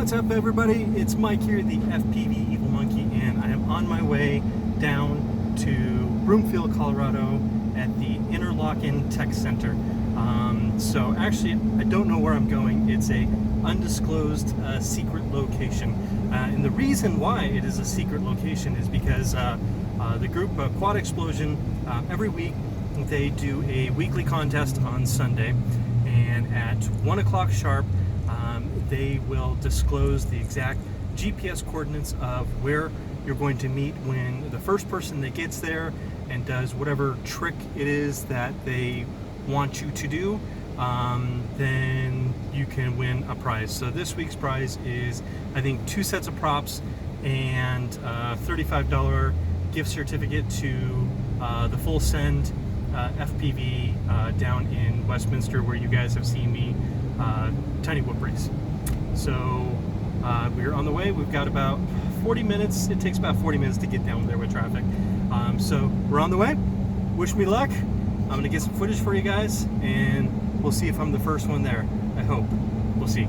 What's up, everybody? It's Mike here, the FPV Evil Monkey, and I am on my way down to Broomfield, Colorado at the Interlochen Tech Center. So actually, I don't know where I'm going. It's a undisclosed secret location. And the reason why it is a secret location is because the group Quad Xplosion, every week they do a weekly contest on Sunday, and at 1 o'clock sharp, they will disclose the exact GPS coordinates of where you're going to meet when the first person that gets there and does whatever trick it is that they want you to do, then you can win a prize. So this week's prize is, I think, 2 sets of props and a $35 gift certificate to the Full Send FPV down in Westminster, where you guys have seen me tiny whoop race. So we're on the way. We've got about 40 minutes. It takes about 40 minutes to get down there with traffic. So we're on the way. Wish me luck. I'm gonna get some footage for you guys, and we'll see if I'm the first one there. I hope. We'll see.